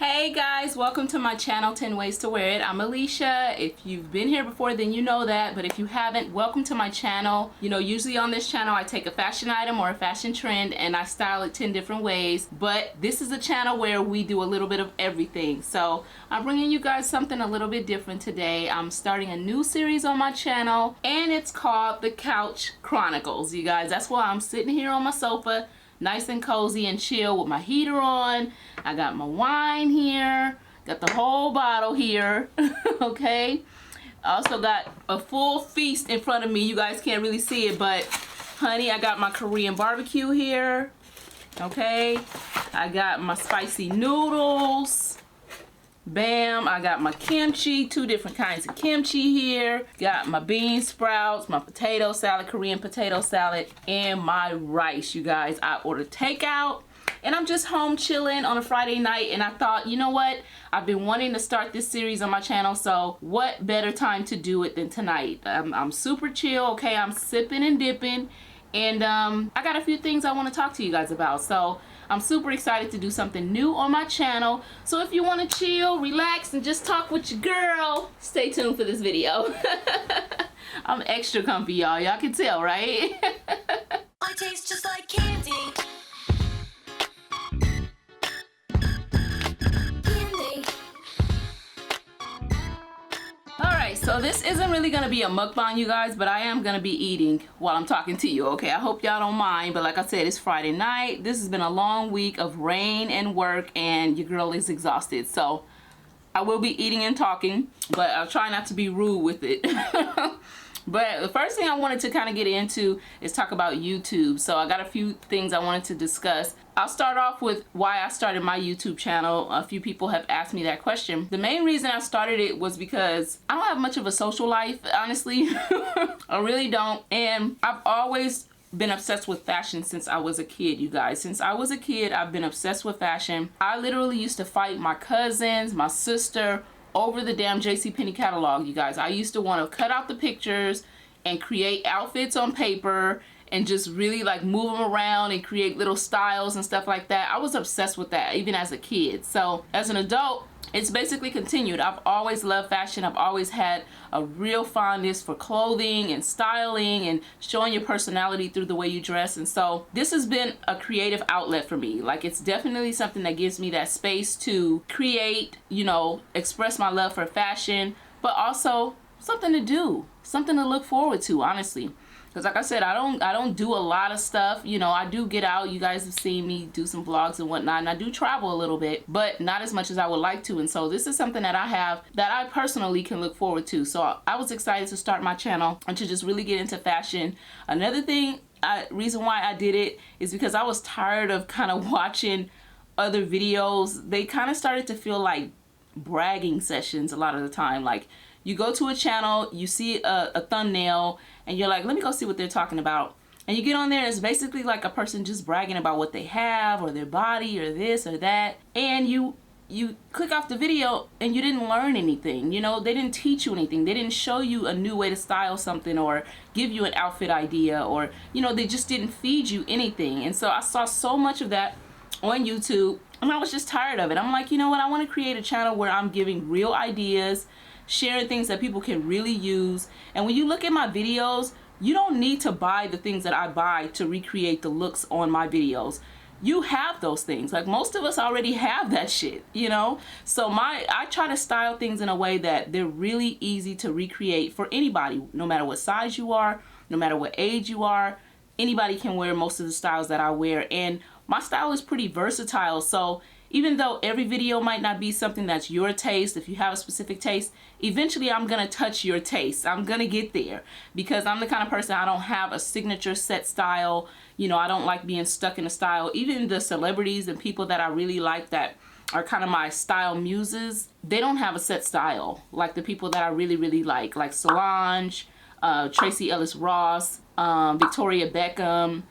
Hey guys, welcome to my channel 10 Ways to Wear It. I'm Alisha. If you've been here before, then you know that, but if you haven't, welcome to my channel. You know, usually on this channel I take a fashion item or a fashion trend and I style it 10 different ways, but this is a channel where we do a little bit of everything. So I'm bringing you guys something a little bit different today. I'm starting a new series on my channel and it's called the Couch Chronicles. You guys, that's why I'm sitting here on my sofa nice and cozy and chill with my heater on. I got my wine here, got the whole bottle here. Okay, I also got a full feast in front of me. You guys can't really see it, but honey, I got my Korean barbecue here. Okay, I got my spicy noodles. Bam, I got my kimchi, 2 different kinds of kimchi here. Got my bean sprouts, my potato salad, Korean potato salad, and my rice, you guys. I ordered takeout and I'm just home chilling on a Friday night, and I thought, you know what? I've been wanting to start this series on my channel, so what better time to do it than tonight? I'm super chill, okay? I'm sipping and dipping, and I got a few things I want to talk to you guys about. So I'm super excited to do something new on my channel. So if you want to chill, relax, and just talk with your girl, stay tuned for this video. I'm extra comfy, y'all. Y'all can tell, right? I taste just like candy. Alright, so this isn't really going to be a mukbang, you guys, but I am going to be eating while I'm talking to you, okay? I hope y'all don't mind, but like I said, it's Friday night. This has been a long week of rain and work, and your girl is exhausted. So I will be eating and talking, but I'll try not to be rude with it. But the first thing I wanted to kind of get into is talk about YouTube. So I got a few things I wanted to discuss. I'll start off with why I started my YouTube channel. A few people have asked me that question. The main reason I started it was because I don't have much of a social life, honestly. I really don't. And I've always been obsessed with fashion since I was a kid, you guys. Since I was a kid, I've been obsessed with fashion. I literally used to fight my cousins, my sister, over the damn JCPenney catalog, you guys. I used to want to cut out the pictures and create outfits on paper and just really like move them around and create little styles and stuff like that. I was obsessed with that even as a kid. So as an adult, it's basically continued. I've always loved fashion. I've always had a real fondness for clothing and styling and showing your personality through the way you dress. And so this has been a creative outlet for me. Like, it's definitely something that gives me that space to create, you know, express my love for fashion, but also something to do, something to look forward to, honestly. Because like I said, I don't do a lot of stuff. You know, I do get out. You guys have seen me do some vlogs and whatnot, and I do travel a little bit, but not as much as I would like to. And so this is something that I have that I personally can look forward to. So I was excited to start my channel and to just really get into fashion. Another thing, reason why I did it is because I was tired of kind of watching other videos. They kind of started to feel like bragging sessions a lot of the time. Like, you go to a channel, you see a thumbnail, and you're like, let me go see what they're talking about. And you get on there, and it's basically like a person just bragging about what they have or their body or this or that. And you click off the video and you didn't learn anything. You know, they didn't teach you anything. They didn't show you a new way to style something or give you an outfit idea, or, you know, they just didn't feed you anything. And so I saw so much of that on YouTube, and I was just tired of it. I'm like, you know what? I want to create a channel where I'm giving real ideas, sharing things that people can really use. And when you look at my videos, you don't need to buy the things that I buy to recreate the looks on my videos. You have those things. Like, most of us already have that shit, you know? So I try to style things in a way that they're really easy to recreate for anybody, no matter what size you are, no matter what age you are. Anybody can wear most of the styles that I wear, and my style is pretty versatile. So even though every video might not be something that's your taste, if you have a specific taste, eventually I'm gonna touch your taste. I'm gonna get there, because I'm the kind of person, I don't have a signature set style. You know, I don't like being stuck in a style. Even the celebrities and people that I really like that are kind of my style muses, they don't have a set style. Like the people that I really, really like Solange, Tracy Ellis Ross, Victoria Beckham,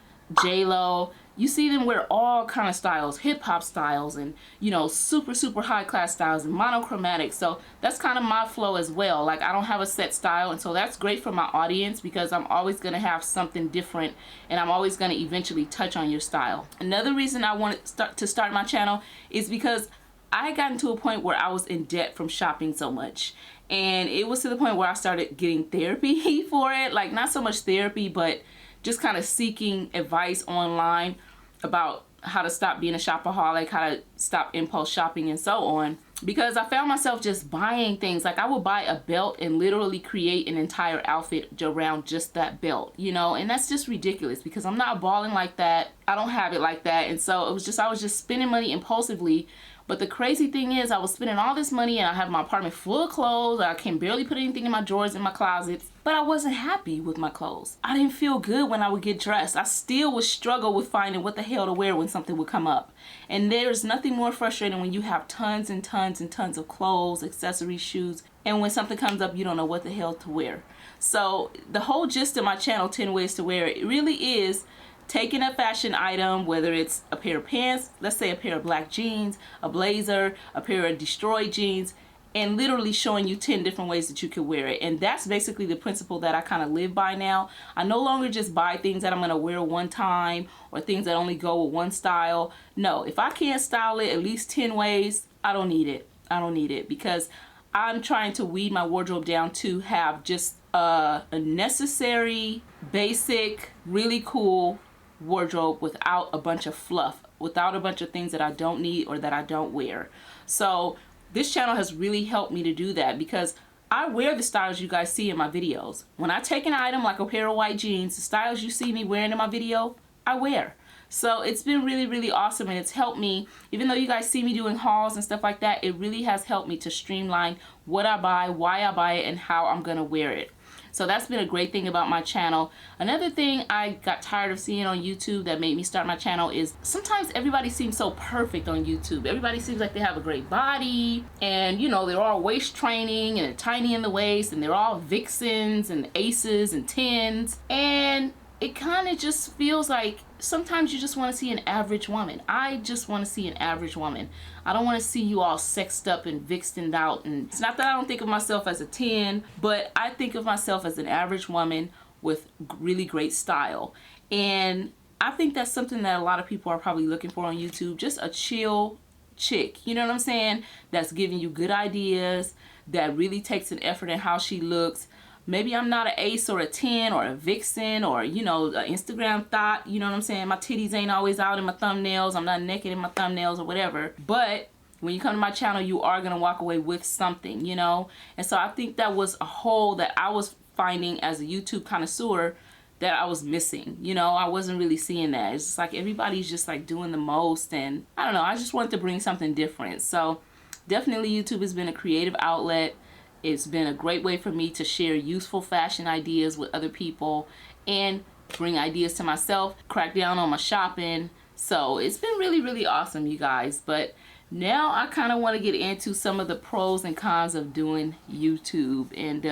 J-Lo. You see them wear all kind of styles, hip-hop styles, and, you know, super high class styles and monochromatic. So that's kind of my flow as well. Like, I don't have a set style, and so that's great for my audience, because I'm always going to have something different, and I'm always going to eventually touch on your style. Another reason I wanted to start my channel is because I had gotten to a point where I was in debt from shopping so much. And it was to the point where I started getting therapy for it. Like, not so much therapy, but just kind of seeking advice online about how to stop being a shopaholic, how to stop impulse shopping, and so on. Because I found myself just buying things. Like, I would buy a belt and literally create an entire outfit around just that belt, you know? And that's just ridiculous because I'm not balling like that. I don't have it like that. And so it was just, I was just spending money impulsively. But the crazy thing is, I was spending all this money and I have my apartment full of clothes. I can barely put anything in my drawers, in my closets. But I wasn't happy with my clothes. I didn't feel good when I would get dressed. I still would struggle with finding what the hell to wear when something would come up. And there's nothing more frustrating when you have tons and tons and tons of clothes, accessories, shoes, and when something comes up, you don't know what the hell to wear. So the whole gist of my channel, 10 Ways to Wear It, really is taking a fashion item, whether it's a pair of pants, let's say a pair of black jeans, a blazer, a pair of destroyed jeans, and literally showing you 10 different ways that you can wear it. And that's basically the principle that I kind of live by now. I no longer just buy things that I'm going to wear one time or things that only go with one style. No, if I can't style it at least 10 ways, I don't need it. I don't need it because I'm trying to weed my wardrobe down to have just a necessary, basic, really cool wardrobe without a bunch of fluff, without a bunch of things that I don't need or that I don't wear. So this channel has really helped me to do that because I wear the styles you guys see in my videos. When I take an item like a pair of white jeans, the styles you see me wearing in my video, I wear. So it's been really, really awesome, and it's helped me, even though you guys see me doing hauls and stuff like that, it really has helped me to streamline what I buy, why I buy it, and how I'm gonna wear it. So that's been a great thing about my channel. Another thing I got tired of seeing on YouTube that made me start my channel is sometimes everybody seems so perfect on YouTube. Everybody seems like they have a great body and, you know, they're all waist training and they're tiny in the waist and they're all vixens and aces and 10s. And it kind of just feels like sometimes you just want to see an average woman. I just want to see an average woman. I don't want to see you all sexed up and vixened out. And it's not that I don't think of myself as a 10, but I think of myself as an average woman with really great style. And I think that's something that a lot of people are probably looking for on YouTube. Just a chill chick, you know what I'm saying? That's giving you good ideas, that really takes an effort in how she looks. Maybe I'm not an ace or a 10 or a vixen or, you know, an Instagram thought, you know what I'm saying? My titties ain't always out in my thumbnails. I'm not naked in my thumbnails or whatever. But when you come to my channel, you are going to walk away with something, you know? And so I think that was a hole that I was finding as a YouTube connoisseur that I was missing. You know, I wasn't really seeing that. It's just like everybody's just like doing the most. And I don't know, I just wanted to bring something different. So definitely YouTube has been a creative outlet. It's been a great way for me to share useful fashion ideas with other people and bring ideas to myself, crack down on my shopping. So it's been really, really awesome, you guys. But now I kind of want to get into some of the pros and cons of doing YouTube. And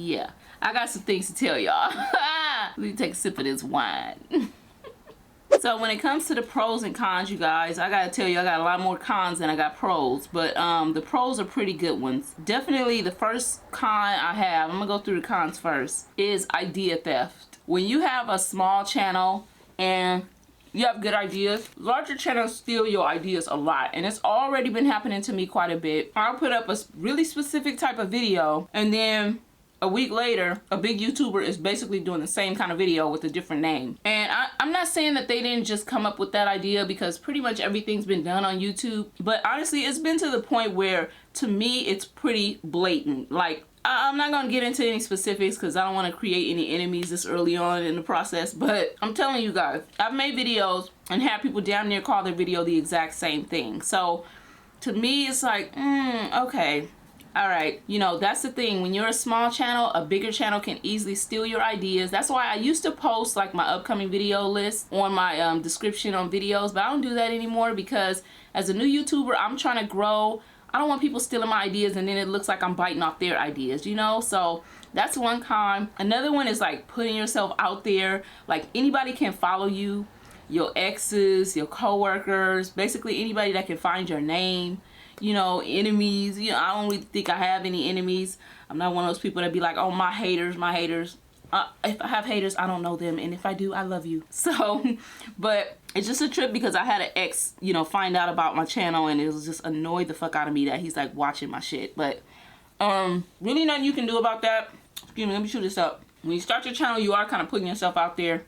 yeah, I got some things to tell y'all. Let me take a sip of this wine. So when it comes to the pros and cons, you guys, I gotta tell you, I got a lot more cons than I got pros, but the pros are pretty good ones. Definitely the first con I have, I'm gonna go through the cons first, is idea theft. When you have a small channel and you have good ideas, larger channels steal your ideas a lot, and it's already been happening to me quite a bit. I'll put up a really specific type of video, and then a week later, a big YouTuber is basically doing the same kind of video with a different name. And I'm not saying that they didn't just come up with that idea, because pretty much everything's been done on YouTube. But honestly, it's been to the point where, to me, it's pretty blatant. Like, I'm not going to get into any specifics because I don't want to create any enemies this early on in the process. But I'm telling you guys, I've made videos and had people damn near call their video the exact same thing. So to me, it's like, okay. All right, you know, that's the thing. When you're a small channel, a bigger channel can easily steal your ideas. That's why I used to post like my upcoming video list on my description on videos, but I don't do that anymore because as a new YouTuber, I'm trying to grow. I don't want people stealing my ideas and then it looks like I'm biting off their ideas, you know? So that's one con. Another one is like putting yourself out there. Like anybody can follow you, your exes, your coworkers, basically anybody that can find your name. You know, enemies. You know, I don't really think I have any enemies. I'm not one of those people that be like, oh, my haters, my haters. if I have haters, I don't know them, and if I do, I love you. So, but it's just a trip because I had an ex, you know, find out about my channel, and it was just annoyed the fuck out of me that he's like watching my shit. But really nothing you can do about that. Excuse me, let me shoot this up. When you start your channel, you are kind of putting yourself out there.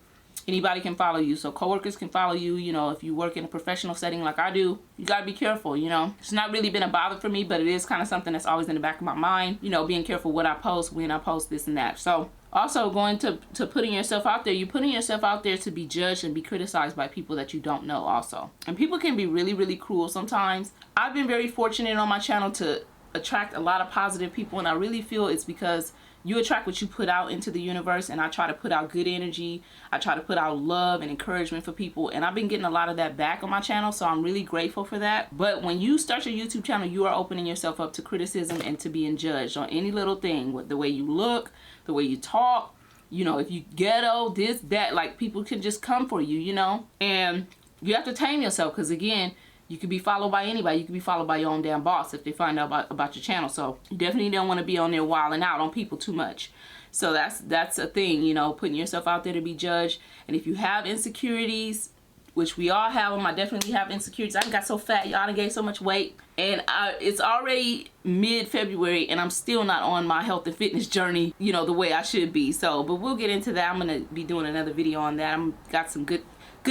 Anybody can follow you, so coworkers can follow you. You know, if you work in a professional setting like I do, you gotta be careful. You know, it's not really been a bother for me, but it is kind of something that's always in the back of my mind. You know, being careful what I post, when I post, this and that. So also going to putting yourself out there, you're putting yourself out there to be judged and be criticized by people that you don't know also. And people can be really, really cruel sometimes. I've been very fortunate on my channel to attract a lot of positive people, and I really feel it's because you attract what you put out into the universe, and I try to put out good energy. I try to put out love and encouragement for people, and I've been getting a lot of that back on my channel, so I'm really grateful for that. But when you start your YouTube channel, you are opening yourself up to criticism and to being judged on any little thing, with the way you look, the way you talk, you know, if you ghetto, this, that, like people can just come for you, you know, and you have to tame yourself, because again, you could be followed by anybody. You could be followed by your own damn boss if they find out about your channel. So you definitely don't want to be on there wilding out on people too much. So that's a thing, you know, putting yourself out there to be judged. And if you have insecurities, which we all have them, I definitely have insecurities. I got so fat, y'all, I gained so much weight. And it's already mid-February, and I'm still not on my health and fitness journey, you know, the way I should be. So, but we'll get into that. I'm going to be doing another video on that. Got some good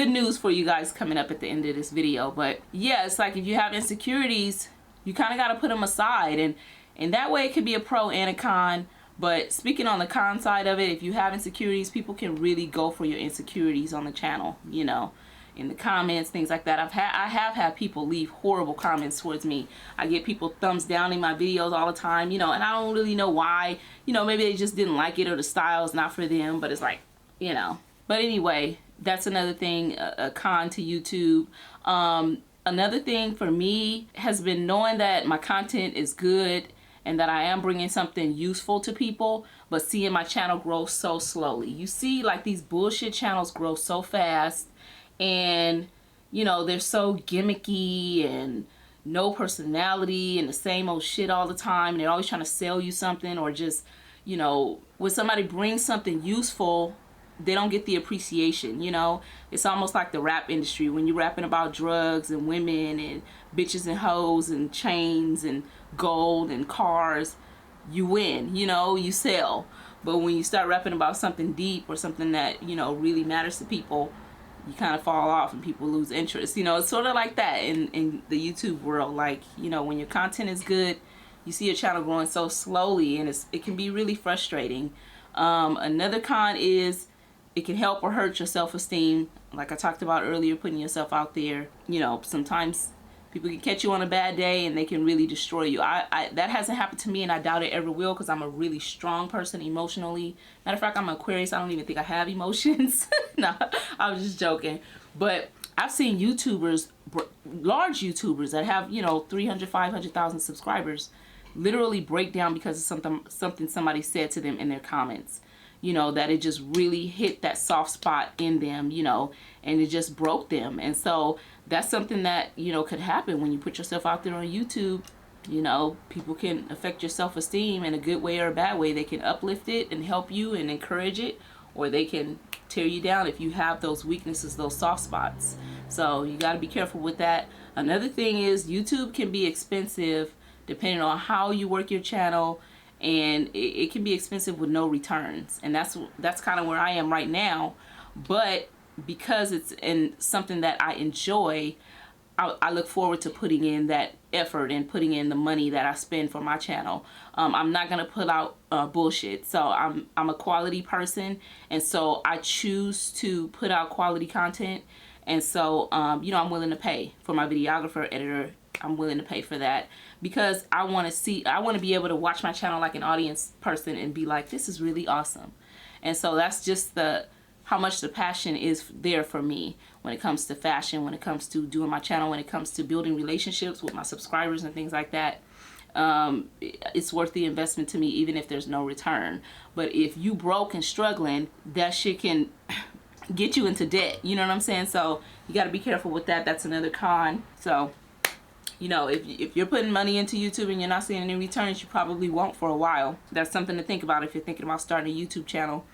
news for you guys coming up at the end of this video. But yeah, it's like if you have insecurities, you kind of got to put them aside, and that way it could be a pro and a con. But speaking on the con side of it, if you have insecurities, people can really go for your insecurities on the channel, you know, in the comments, things like that. I have had people leave horrible comments towards me. I get people thumbs down in my videos all the time, you know, and I don't really know why. You know, maybe they just didn't like it, or the style is not for them, but it's like, you know. But anyway, that's another thing, a con to YouTube. Another thing for me has been knowing that my content is good and that I am bringing something useful to people, but seeing my channel grow so slowly. You see, like, these bullshit channels grow so fast, and you know, they're so gimmicky and no personality and the same old shit all the time, and they're always trying to sell you something, or just, you know, when somebody brings something useful, they don't get the appreciation, you know. It's almost like the rap industry. When you're rapping about drugs and women and bitches and hoes and chains and gold and cars, you win, you know, you sell. But when you start rapping about something deep or something that, you know, really matters to people, you kind of fall off and people lose interest. You know, it's sort of like that in the YouTube world. Like, you know, when your content is good, you see your channel growing so slowly, and it can be really frustrating. Another con is it can help or hurt your self-esteem. Like I talked about earlier, putting yourself out there. You know, sometimes people can catch you on a bad day and they can really destroy you. That hasn't happened to me, and I doubt it ever will, because I'm a really strong person emotionally. Matter of fact, I'm an Aquarius. I don't even think I have emotions. No, I was just joking. But I've seen YouTubers, large YouTubers that have, you know, 300, 500,000 subscribers, literally break down because of something somebody said to them in their comments. You know, that it just really hit that soft spot in them, you know, and it just broke them. And so that's something that, you know, could happen when you put yourself out there on YouTube. You know, people can affect your self-esteem in a good way or a bad way. They can uplift it and help you and encourage it, or they can tear you down if you have those weaknesses, those soft spots. So you got to be careful with that. Another thing is YouTube can be expensive depending on how you work your channel, and it can be expensive with no returns. And that's kind of where I am right now. But because it's in something that I enjoy, I look forward to putting in that effort and putting in the money that I spend for my channel. I'm not gonna put out bullshit. So I'm a quality person, and so I choose to put out quality content. And so you know, I'm willing to pay for my videographer, editor. I'm willing to pay for that because I want to be able to watch my channel like an audience person and be like, this is really awesome. And so that's just how much the passion is there for me when it comes to fashion, when it comes to doing my channel, when it comes to building relationships with my subscribers and things like that. It's worth the investment to me, even if there's no return. But if you broke and struggling, that shit can get you into debt. You know what I'm saying? So you got to be careful with that. That's another con. So, you know, if you're putting money into YouTube and you're not seeing any returns, you probably won't for a while. That's something to think about if you're thinking about starting a YouTube channel.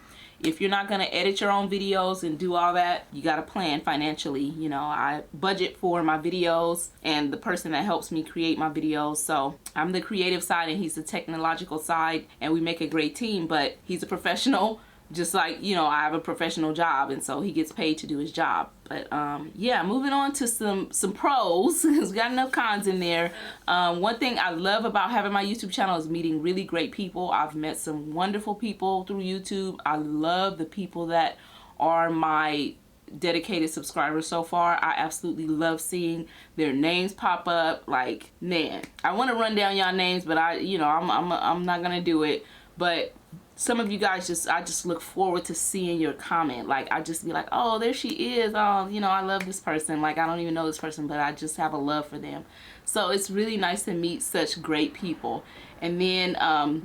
if you're not going to edit your own videos and do all that, you got to plan financially. You know, I budget for my videos and the person that helps me create my videos. So I'm the creative side and he's the technological side, and we make a great team. But he's a professional, just like, you know, I have a professional job, and so he gets paid to do his job. But yeah, moving on to some pros, because we got enough cons in there. One thing I love about having my YouTube channel is meeting really great people. I've met some wonderful people through YouTube. I love the people that are my dedicated subscribers so far. I absolutely love seeing their names pop up. Like, man, I want to run down y'all names, but I'm not gonna do it. But some of you guys I just look forward to seeing your comment. Like, I just be like, oh, there she is. Oh, you know, I love this person. Like, I don't even know this person, but I just have a love for them. So it's really nice to meet such great people. And then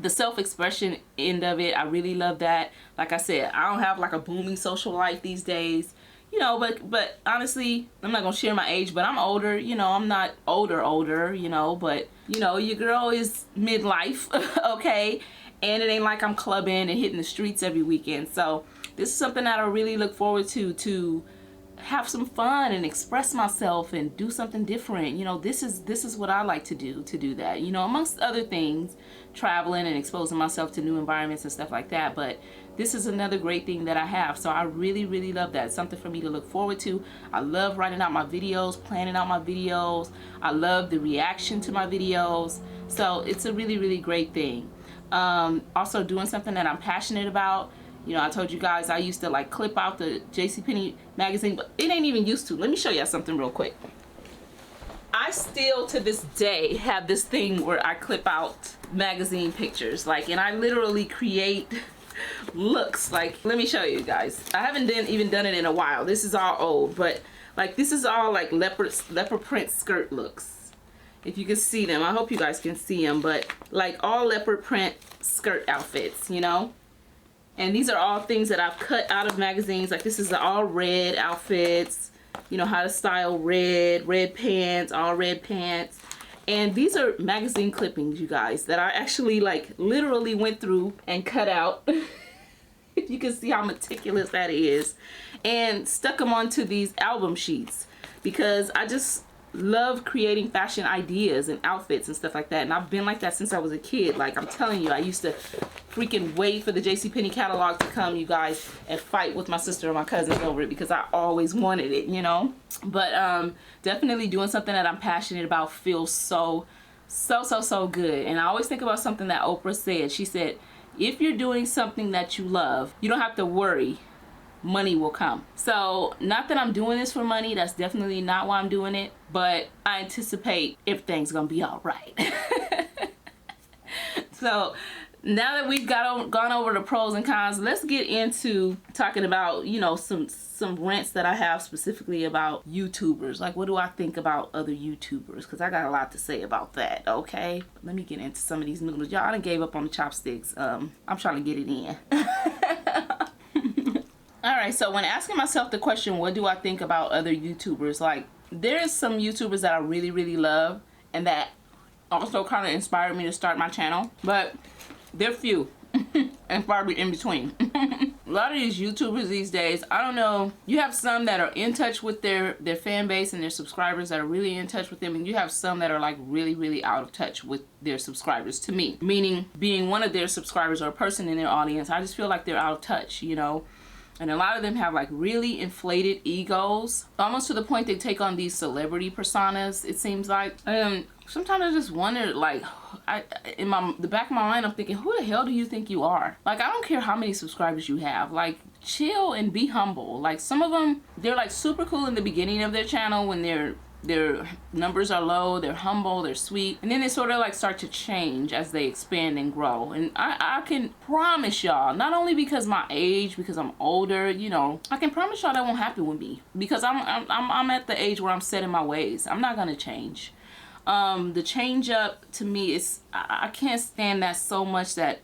the self-expression end of it, I really love that. Like I said, I don't have like a booming social life these days. You know, but honestly, I'm not gonna share my age, but I'm older. You know, I'm not older, you know, but you know, your girl is midlife, okay? And it ain't like I'm clubbing and hitting the streets every weekend. So this is something that I really look forward to have some fun and express myself and do something different. You know, this is what I like to do that. You know, amongst other things, traveling and exposing myself to new environments and stuff like that. But this is another great thing that I have. So I really, really love that. It's something for me to look forward to. I love writing out my videos, planning out my videos. I love the reaction to my videos. So it's a really, really great thing. Also doing something that I'm passionate about. You know, I told you guys I used to like clip out the JCPenney magazine, but it ain't even used to. Let me show you something real quick. I still to this day have this thing where I clip out magazine pictures, like, and I literally create looks. Like, let me show you guys. I haven't even done it in a while. This is all old, but like this is all like leopard print skirt looks. If you can see them, I hope you guys can see them, but like all leopard print skirt outfits, you know? And these are all things that I've cut out of magazines. Like this is all red outfits, you know, how to style red pants, all red pants. And these are magazine clippings, you guys, that I actually like literally went through and cut out. If you can see how meticulous that is. And stuck them onto these album sheets because I just love creating fashion ideas and outfits and stuff like that. And I've been like that since I was a kid. Like, I'm telling you, I used to freaking wait for the JCPenney catalog to come, you guys, and fight with my sister or my cousins over it because I always wanted it, you know? But definitely doing something that I'm passionate about feels so good. And I always think about something that Oprah said. She said, if you're doing something that you love, you don't have to worry. Money will come. So not that I'm doing this for money, that's definitely not why I'm doing it, but I anticipate everything's gonna be all right. So now that we've gone over the pros and cons, let's get into talking about, you know, some rants that I have specifically about YouTubers. Like, what do I think about other YouTubers? Because I got a lot to say about that, okay? Let me get into some of these noodles. Y'all done gave up on the chopsticks. I'm trying to get it in. Alright, so when asking myself the question, what do I think about other YouTubers? Like, there's some YouTubers that I really, really love and that also kind of inspired me to start my channel. But they're few and far in between. A lot of these YouTubers these days, I don't know, you have some that are in touch with their fan base and their subscribers that are really in touch with them, and you have some that are like really, really out of touch with their subscribers, to me. Meaning, being one of their subscribers or a person in their audience, I just feel like they're out of touch, you know? And a lot of them have like really inflated egos, almost to the point they take on these celebrity personas, it seems like. And sometimes I just wonder, like, in the back of my mind, I'm thinking, who the hell do you think you are? Like, I don't care how many subscribers you have. Like, chill and be humble. Like, some of them, they're like super cool in the beginning of their channel when their numbers are low, they're humble, they're sweet, and then they sort of like start to change as they expand and grow. And I can promise y'all, not only because my age, because I'm older, you know, I can promise y'all that won't happen with me because I'm at the age where I'm set in my ways. I'm not gonna change. The change up to me is, I can't stand that so much that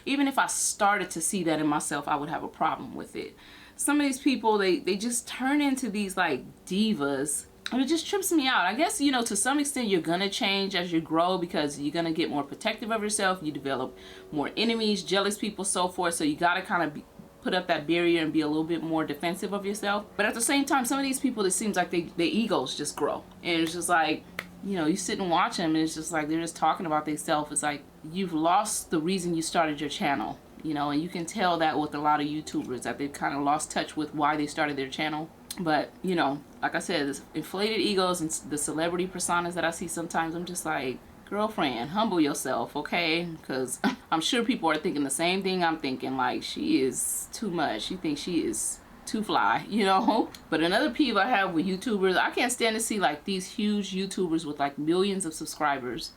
even if I started to see that in myself, I would have a problem with it. Some of these people, they just turn into these like divas. And it just trips me out. I guess, you know, to some extent you're gonna change as you grow because you're gonna get more protective of yourself. You develop more enemies, jealous people, so forth. So you gotta kind of put up that barrier and be a little bit more defensive of yourself. But at the same time, some of these people, it seems like their egos just grow. And it's just like, you know, you sit and watch them and it's just like they're just talking about themselves. It's like you've lost the reason you started your channel, you know, and you can tell that with a lot of YouTubers, that they've kind of lost touch with why they started their channel. But, you know, like I said, this inflated egos and the celebrity personas that I see sometimes, I'm just like, girlfriend, humble yourself, okay? Because I'm sure people are thinking the same thing I'm thinking, like, she is too much. She thinks she is too fly, you know? But another peeve I have with YouTubers, I can't stand to see like these huge YouTubers with like millions of subscribers,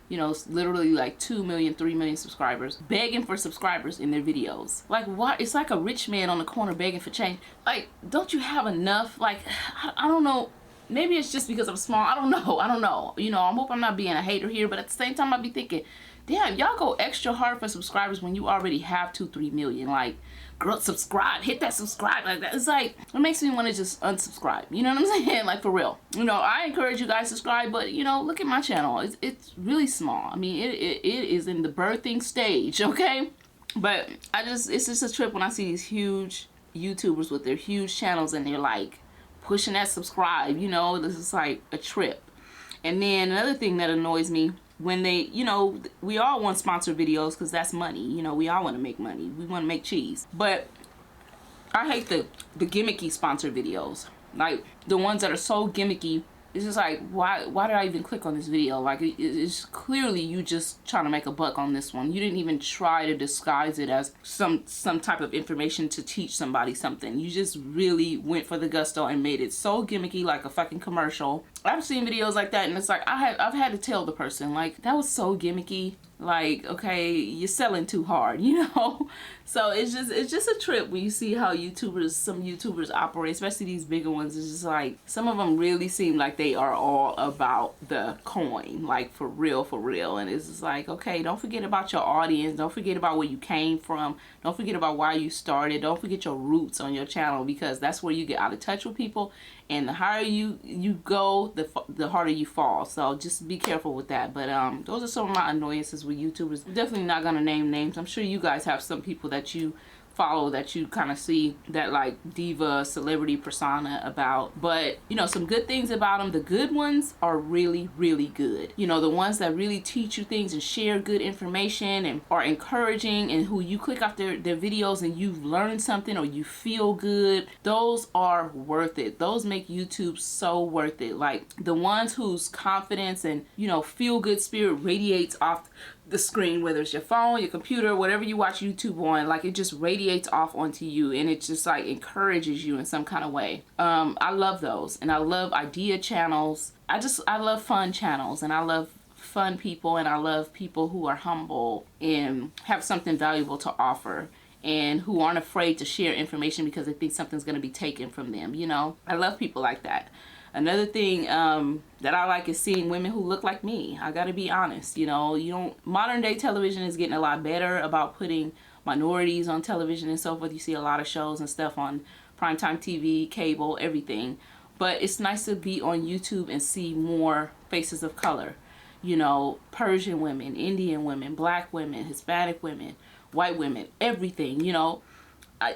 you know, literally like 2 million, 3 million subscribers, begging for subscribers in their videos. Like, what? It's like a rich man on the corner begging for change. Like, don't you have enough? Like, I don't know. Maybe it's just because I'm small. I don't know. You know, I hope I'm not being a hater here, but at the same time, I'd be thinking, damn, y'all go extra hard for subscribers when you already have 2-3 million. Like, girl, subscribe, hit that subscribe. Like, that. It's like, it makes me want to just unsubscribe. You know what I'm saying? Like, for real. You know, I encourage you guys to subscribe, but, you know, look at my channel. It's really small. I mean, it is in the birthing stage, okay? But it's just a trip when I see these huge YouTubers with their huge channels and they're like pushing that subscribe, you know, this is like a trip. And then another thing that annoys me, when they, you know, we all want sponsored videos because that's money. You know, we all want to make money. We want to make cheese. But I hate the gimmicky sponsored videos. Like, the ones that are so gimmicky. It's just like, why did I even click on this video? Like, it's clearly you just trying to make a buck on this one. You didn't even try to disguise it as some type of information to teach somebody something. You just really went for the gusto and made it so gimmicky, like a fucking commercial. I've seen videos like that, and it's like I've had to tell the person, like, that was so gimmicky. Like, okay, you're selling too hard, you know? So it's just a trip when you see how some YouTubers operate, especially these bigger ones. It's just like, some of them really seem like they are all about the coin, like for real. And it's just like, okay, don't forget about your audience. Don't forget about where you came from. Don't forget about why you started. Don't forget your roots on your channel, because that's where you get out of touch with people. And the higher you go, the harder you fall. So just be careful with that. But those are some of my annoyances with YouTubers. I'm definitely not gonna name names. I'm sure you guys have some people that you follow that you kind of see that like diva celebrity persona about. But you know, some good things about them. The good ones are really, really good. You know, the ones that really teach you things and share good information and are encouraging, and who you click off their videos and you've learned something or you feel good, those are worth it. Those make YouTube so worth it. Like the ones whose confidence and, you know, feel good spirit radiates off the screen, whether it's your phone, your computer, whatever you watch YouTube on, like it just radiates off onto you, and it just like encourages you in some kind of way. I love those, and I love idea channels. I love fun channels, and I love fun people, and I love people who are humble and have something valuable to offer, and who aren't afraid to share information because they think something's going to be taken from them. You know, I love people like that. Another thing that I like is seeing women who look like me. I gotta be honest, you know, modern day television is getting a lot better about putting minorities on television and so forth. You see a lot of shows and stuff on primetime TV, cable, everything. But it's nice to be on YouTube and see more faces of color. You know, Persian women, Indian women, black women, Hispanic women, white women, everything, you know.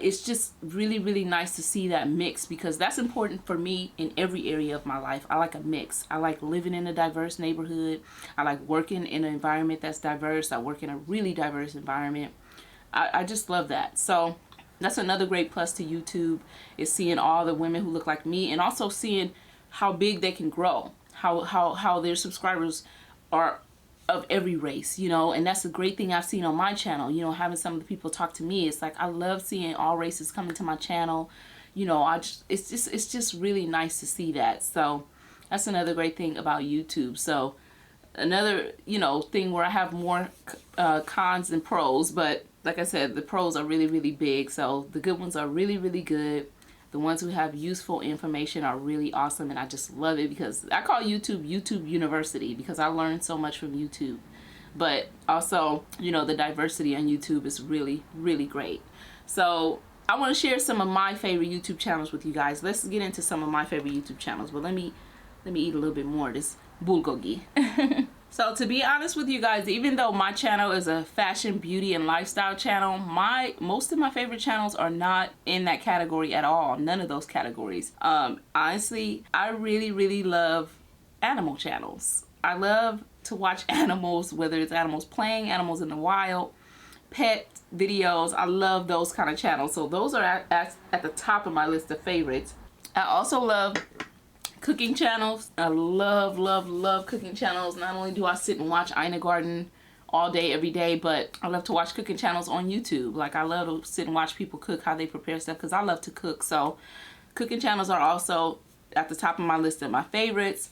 It's just really, really nice to see that mix, because that's important for me in every area of my life. I like a mix. I like living in a diverse neighborhood. I like working in an environment that's diverse. I work in a really diverse environment. I just love that. So that's another great plus to YouTube, is seeing all the women who look like me, and also seeing how big they can grow, how their subscribers are of every race, you know. And that's a great thing I've seen on my channel, you know, having some of the people talk to me. It's like, I love seeing all races coming to my channel, you know. It's just really nice to see that. So that's another great thing about YouTube. So another, you know, thing where I have more cons than pros, but like I said, the pros are really, really big. So the good ones are really, really good. The ones who have useful information are really awesome, and I just love it, because I call YouTube University, because I learned so much from YouTube. But also, you know, the diversity on YouTube is really, really great. So I want to share some of my favorite YouTube channels with you guys. Let's get into some of my favorite YouTube channels. But let me eat a little bit more of this bulgogi. So to be honest with you guys, even though my channel is a fashion, beauty, and lifestyle channel, most of my favorite channels are not in that category at all. None of those categories. Honestly, I really love animal channels. I love to watch animals, whether it's animals playing, animals in the wild, pet videos. I love those kind of channels. So those are at the top of my list of favorites. I also love cooking channels. I love cooking channels. Not only do I sit and watch Ina Garden all day, every day, but I love to watch cooking channels on YouTube. Like, I love to sit and watch people cook, how they prepare stuff, because I love to cook. So cooking channels are also at the top of my list of my favorites.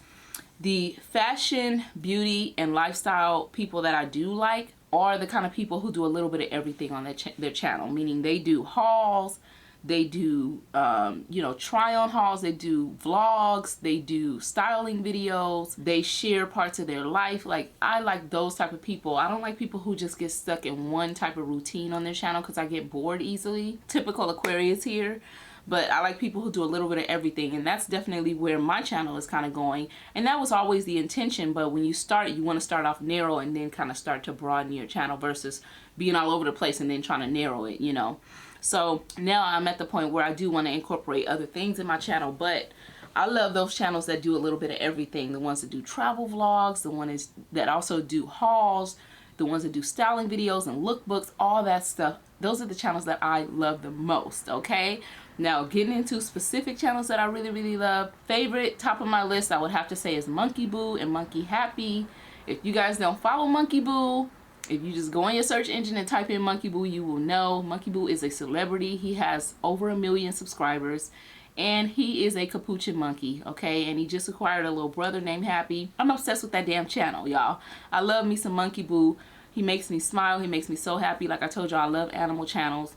The fashion, beauty, and lifestyle people that I do like are the kind of people who do a little bit of everything on their channel, meaning they do hauls, they do try on hauls, they do vlogs, they do styling videos, they share parts of their life. Like, I like those type of people. I don't like people who just get stuck in one type of routine on their channel, because I get bored easily. Typical Aquarius here. But I like people who do a little bit of everything, and that's definitely where my channel is kind of going. And that was always the intention, but when you start, you want to start off narrow and then kind of start to broaden your channel versus being all over the place and then trying to narrow it, you know. So now I'm at the point where I do want to incorporate other things in my channel, but I love those channels that do a little bit of everything. The ones that do travel vlogs, the ones that also do hauls, the ones that do styling videos and lookbooks, all that stuff. Those are the channels that I love the most, okay? Now, getting into specific channels that I really love. Favorite, top of my list, I would have to say, is Monkey Boo and Monkey Happy. If you guys don't follow Monkey Boo, if you just go on your search engine and type in Monkey Boo, you will know. Monkey Boo is a celebrity. He has over 1 million subscribers. And he is a capuchin monkey, okay? And he just acquired a little brother named Happy. I'm obsessed with that damn channel, y'all. I love me some Monkey Boo. He makes me smile. He makes me so happy. Like I told y'all, I love animal channels.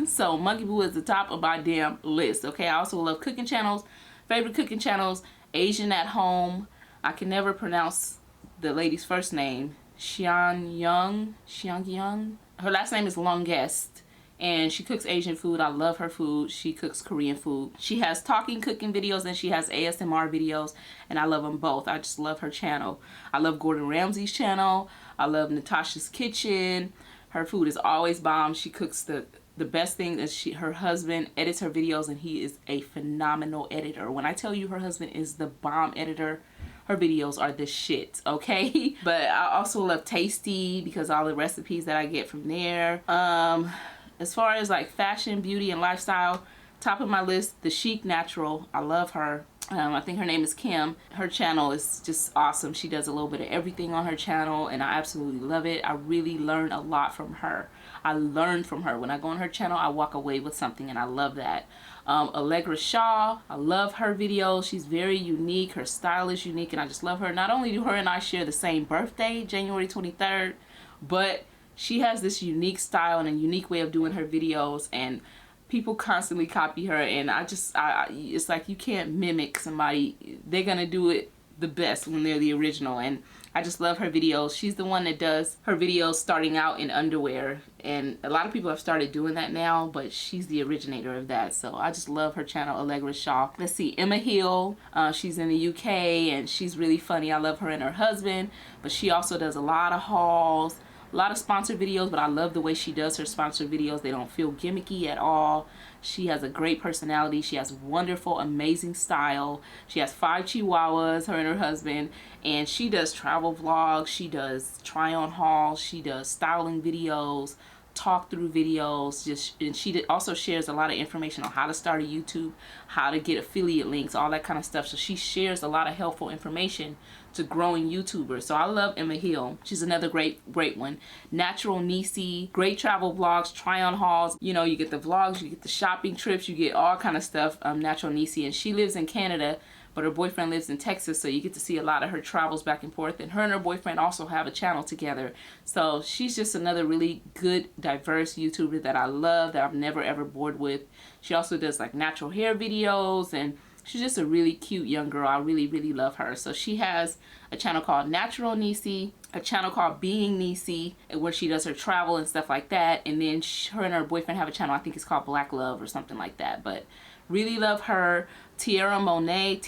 So Monkey Boo is the top of my damn list, okay? I also love cooking channels. Favorite cooking channels, Asian at Home. I can never pronounce the lady's first name. Xiang Young. Her last name is Longest. And she cooks Asian food. I love her food. She cooks Korean food. She has talking cooking videos and she has ASMR videos, and I love them both. I just love her channel. I love Gordon Ramsay's channel. I love Natasha's Kitchen. Her food is always bomb. She cooks the best thing is her husband edits her videos, and he is a phenomenal editor. When I tell you her husband is the bomb editor, her videos are the shit, okay? But I also love Tasty because all the recipes that I get from there. As far as like fashion, beauty, and lifestyle, top of my list, The Chic Natural. I love her. I think her name is Kim. Her channel is just awesome. She does a little bit of everything on her channel, and I absolutely love it. I really learn a lot from her. I learn from her. When I go on her channel, I walk away with something, and I love that. Allegra Shaw, I love her videos. She's very unique. Her style is unique, and I just love her. Not only do her and I share the same birthday, January 23rd, but she has this unique style and a unique way of doing her videos, and people constantly copy her, and it's like you can't mimic somebody. They're gonna do it the best when they're the original, and I just love her videos. She's the one that does her videos starting out in underwear, and a lot of people have started doing that now, but she's the originator of that. So I just love her channel, Allegra Shaw. Let's see, Emma Hill. She's in the UK, and she's really funny. I love her and her husband, but she also does a lot of hauls, a lot of sponsored videos, but I love the way she does her sponsored videos. They don't feel gimmicky at all. She has a great personality. She has wonderful, amazing style. She has 5 chihuahuas, her and her husband, and she does travel vlogs. She does try-on hauls. She does styling videos, talk through videos, and she also shares a lot of information on how to start a YouTube, how to get affiliate links, all that kind of stuff. So she shares a lot of helpful information to growing YouTubers. So I love Emma Hill. She's another great one. Natural Nisi, great travel vlogs, try on hauls. You know, you get the vlogs, you get the shopping trips, you get all kind of stuff. Natural Nisi, and she lives in Canada, but her boyfriend lives in Texas, so you get to see a lot of her travels back and forth. And her and her boyfriend also have a channel together. So she's just another really good, diverse YouTuber that I love, that I'm never ever bored with. She also does like natural hair videos, and she's just a really cute young girl. I really love her. So she has a channel called Natural Nisi, a channel called Being Nisi, where she does her travel and stuff like that. And then her and her boyfriend have a channel, I think it's called Black Love or something like that. But really love her. Tiara Monet,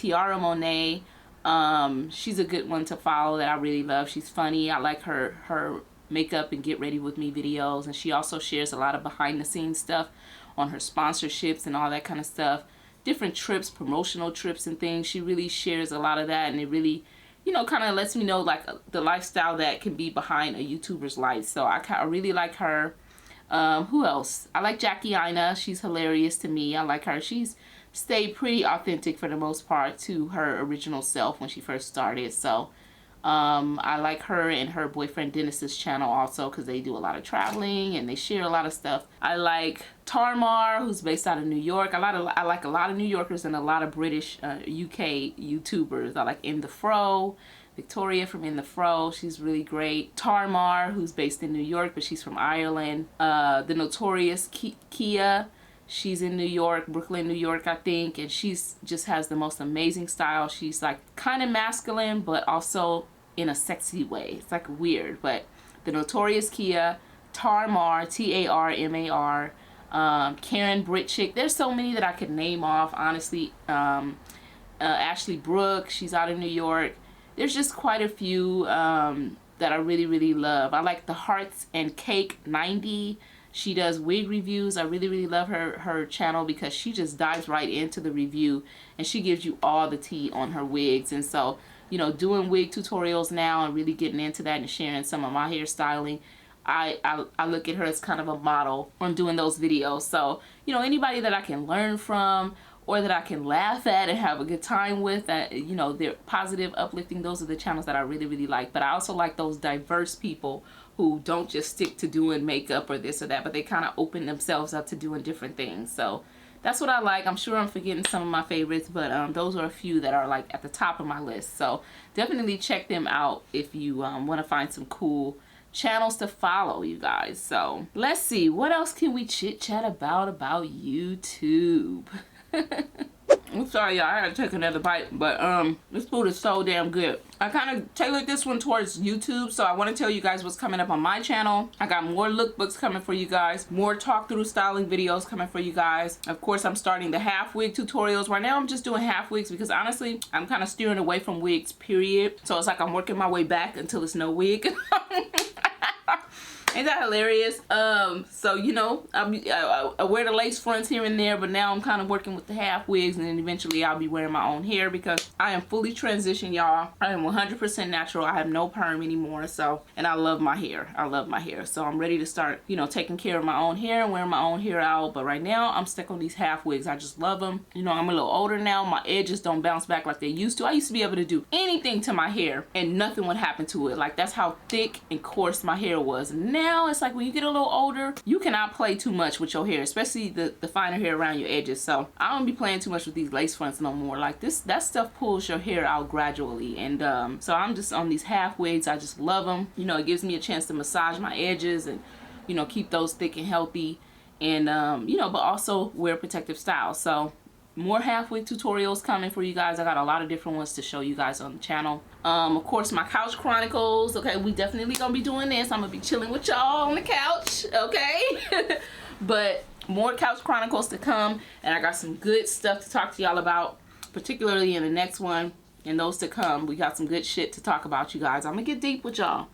She's a good one to follow that I really love. She's funny. I like her makeup and get ready with me videos, and she also shares a lot of behind the scenes stuff on her sponsorships and all that kind of stuff, different trips, promotional trips and things. She really shares a lot of that, and it really, you know, kind of lets me know like the lifestyle that can be behind a YouTuber's life. So I really like her. Who else? I like Jackie Ina. She's hilarious to me. I like her. She's stayed pretty authentic for the most part to her original self when she first started. So I like her and her boyfriend Dennis's channel also, because they do a lot of traveling and they share a lot of stuff. I like Tarmar, who's based out of New York. I like a lot of New Yorkers and a lot of British UK YouTubers. I like In The Fro, Victoria from In The Fro. She's really great. Tarmar, who's based in New York, but she's from Ireland. The Notorious Kia. She's in New York, Brooklyn, New York, I think, and she's just has the most amazing style. She's like kind of masculine, but also in a sexy way. It's like weird, but the Notorious Kia, Tarmar, Tarmar, Karen Britchick. There's so many that I could name off, honestly. Ashley Brooke, she's out of New York. There's just quite a few that I really, really love. I like the Hearts and Cake 90. She does wig reviews. I really, really love her channel because she just dives right into the review and she gives you all the tea on her wigs. And so, you know, doing wig tutorials now and really getting into that and sharing some of my hairstyling, I look at her as kind of a model on doing those videos. So, you know, anybody that I can learn from or that I can laugh at and have a good time with, you know, they're positive, uplifting. Those are the channels that I really, really like. But I also like those diverse people who don't just stick to doing makeup or this or that, but they kind of open themselves up to doing different things. So that's what I like. I'm sure I'm forgetting some of my favorites, but those are a few that are like at the top of my list. So definitely check them out if you want to find some cool channels to follow, you guys. So let's see, what else can we chit chat about YouTube? I'm sorry, y'all. I had to take another bite, but this food is so damn good. I kind of tailored this one towards YouTube, so I want to tell you guys what's coming up on my channel. I got more lookbooks coming for you guys, more talk through styling videos coming for you guys. Of course, I'm starting the half wig tutorials. Right now, I'm just doing half wigs because honestly, I'm kind of steering away from wigs, period. So it's like I'm working my way back until it's no wig. Ain't that hilarious? So, you know, I wear the lace fronts here and there, but now I'm kind of working with the half wigs, and then eventually I'll be wearing my own hair because I am fully transitioned, y'all. I am 100% natural. I have no perm anymore, so, and I love my hair. I love my hair. So I'm ready to start, you know, taking care of my own hair and wearing my own hair out. But right now, I'm stuck on these half wigs. I just love them. You know, I'm a little older now. My edges don't bounce back like they used to. I used to be able to do anything to my hair and nothing would happen to it. Like, that's how thick and coarse my hair was. Now it's like when you get a little older, you cannot play too much with your hair, especially the finer hair around your edges. So I don't be playing too much with these lace fronts no more. Like that stuff pulls your hair out gradually. And so I'm just on these half wigs. I just love them. You know, it gives me a chance to massage my edges and, you know, keep those thick and healthy, and you know, but also wear protective styles. So more half wig tutorials coming for you guys. I got a lot of different ones to show you guys on the channel. Of course, my couch chronicles. Okay, we definitely gonna be doing this. I'm gonna be chilling with y'all on the couch, okay? But more couch chronicles to come, and I got some good stuff to talk to y'all about, particularly in the next one and those to come. We got some good shit to talk about, you guys. I'm gonna get deep with y'all.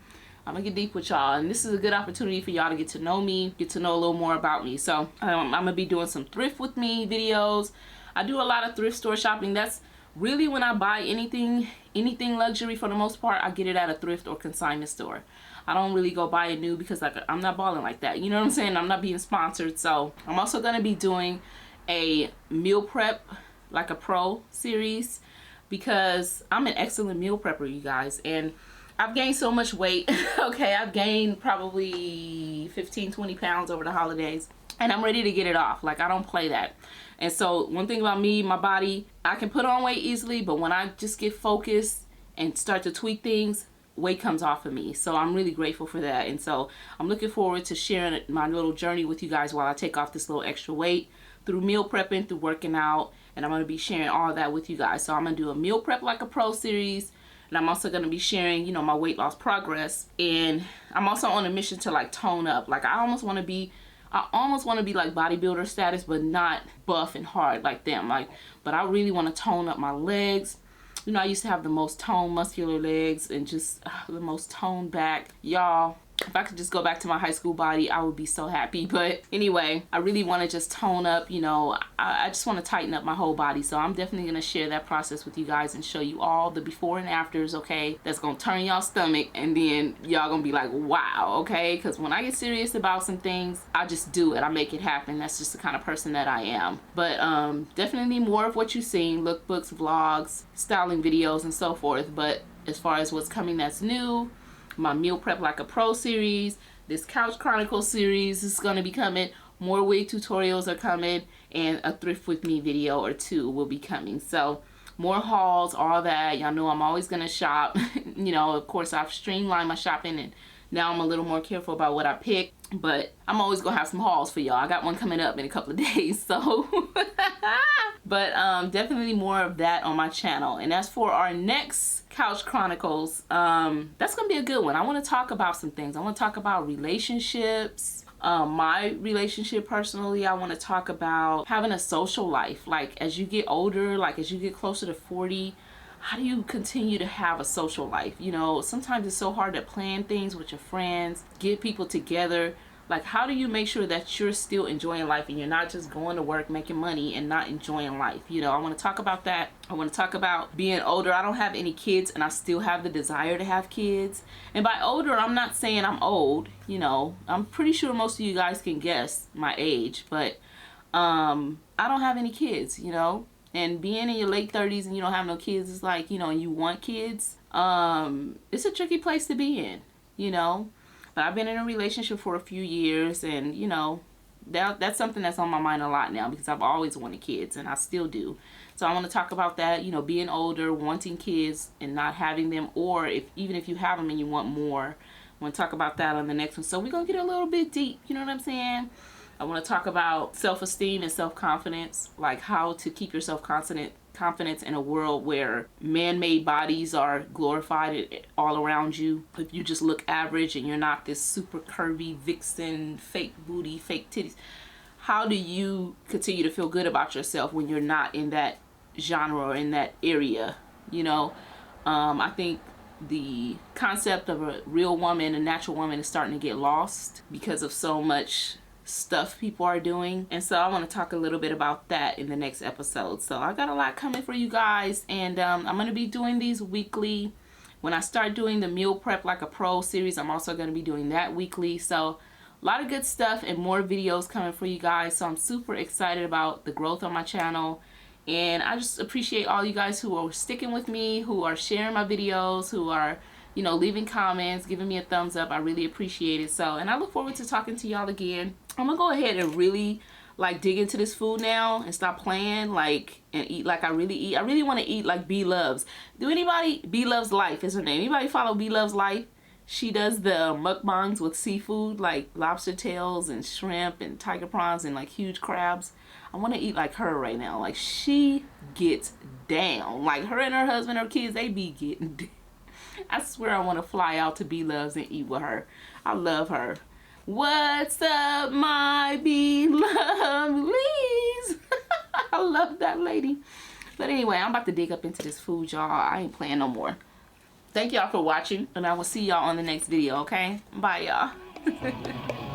And this is a good opportunity for y'all to get to know me, get to know a little more about me. So I'm gonna be doing some thrift with me videos. I do a lot of thrift store shopping. That's really when I buy anything luxury. For the most part, I get it at a thrift or consignment store. I don't really go buy it new because like I'm not balling like that. You know what I'm saying? I'm not being sponsored. So I'm also gonna be doing a meal prep, like a pro series, because I'm an excellent meal prepper, you guys. And I've gained so much weight. Okay, I've gained probably 15-20 pounds over the holidays, and I'm ready to get it off. Like, I don't play that. And so one thing about me, my body, I can put on weight easily, but when I just get focused and start to tweak things, weight comes off of me. So I'm really grateful for that. And so I'm looking forward to sharing my little journey with you guys while I take off this little extra weight through meal prepping, through working out, and I'm going to be sharing all that with you guys. So I'm going to do a meal prep like a pro series, and I'm also going to be sharing, you know, my weight loss progress. And I'm also on a mission to like tone up. Like, I almost want to be like bodybuilder status, but not buff and hard like them. Like, but I really want to tone up my legs, You know, I used to have the most toned muscular legs and just the most toned back. Y'all, if I could just go back to my high school body, I would be so happy. But anyway, I really want to just tone up, you know, I just want to tighten up my whole body. So I'm definitely going to share that process with you guys and show you all the before and afters, okay? That's going to turn y'all stomach, and then y'all going to be like, wow, okay? Because when I get serious about some things, I just do it. I make it happen. That's just the kind of person that I am. But definitely more of what you've seen, lookbooks, vlogs, styling videos, and so forth. But as far as what's coming that's new, my Meal Prep Like a Pro series, this Couch Chronicles series is going to be coming, more wig tutorials are coming, and a thrift with me video or two will be coming. So more hauls, all that. Y'all know I'm always going to shop. You know, of course, I've streamlined my shopping, and now I'm a little more careful about what I pick, but I'm always going to have some hauls for y'all. I got one coming up in a couple of days, so. But definitely more of that on my channel. And as for our next Couch Chronicles, that's gonna be a good one. I want to talk about some things. I want to talk about relationships, my relationship personally. I want to talk about having a social life, like as you get older, like as you get closer to 40, how do you continue to have a social life? You know, sometimes it's so hard to plan things with your friends, get people together. Like, how do you make sure that you're still enjoying life and you're not just going to work, making money, and not enjoying life? You know, I want to talk about that. I want to talk about being older. I don't have any kids, and I still have the desire to have kids. And by older, I'm not saying I'm old. You know, I'm pretty sure most of you guys can guess my age, but I don't have any kids, you know. And being in your late 30s and you don't have no kids is like, you know, and you want kids, it's a tricky place to be in, you know. But I've been in a relationship for a few years, and you know, that's something that's on my mind a lot now, because I've always wanted kids, and I still do. So I want to talk about that, you know, being older, wanting kids and not having them, or even if you have them and you want more. I want to talk about that on the next one. So we're going to get a little bit deep, you know what I'm saying? I want to talk about self-esteem and self-confidence, like how to keep your self-confidence in a world where man-made bodies are glorified all around you. If you just look average and you're not this super curvy vixen, fake booty, fake titties, how do you continue to feel good about yourself when you're not in that genre or in that area? You know, I think the concept of a real woman, a natural woman, is starting to get lost because of so much stuff people are doing. And so I want to talk a little bit about that in the next episode. So I got a lot coming for you guys, and I'm going to be doing these weekly. When I start doing the Meal Prep Like a Pro series, I'm also going to be doing that weekly. So a lot of good stuff and more videos coming for you guys. So I'm super excited about the growth on my channel, and I just appreciate all you guys who are sticking with me, who are sharing my videos, who are, you know, leaving comments, giving me a thumbs up. I really appreciate it. So, and I look forward to talking to y'all again. I'm gonna go ahead and really like dig into this food now and stop playing, like, and eat like I really eat. I really want to eat like B Loves. Do anybody, B Loves Life is her name. Anybody follow B Loves Life? She does the mukbangs with seafood, like lobster tails and shrimp and tiger prawns and like huge crabs. I want to eat like her right now. Like, she gets down. Like, her and her husband, her kids, they be getting down. I swear I want to fly out to B Loves and eat with her. I love her. What's up, my beloved? I love that lady. But anyway, I'm about to dig up into this food, y'all. I ain't playing no more. Thank y'all for watching, and I will see y'all on the next video, okay? Bye, y'all.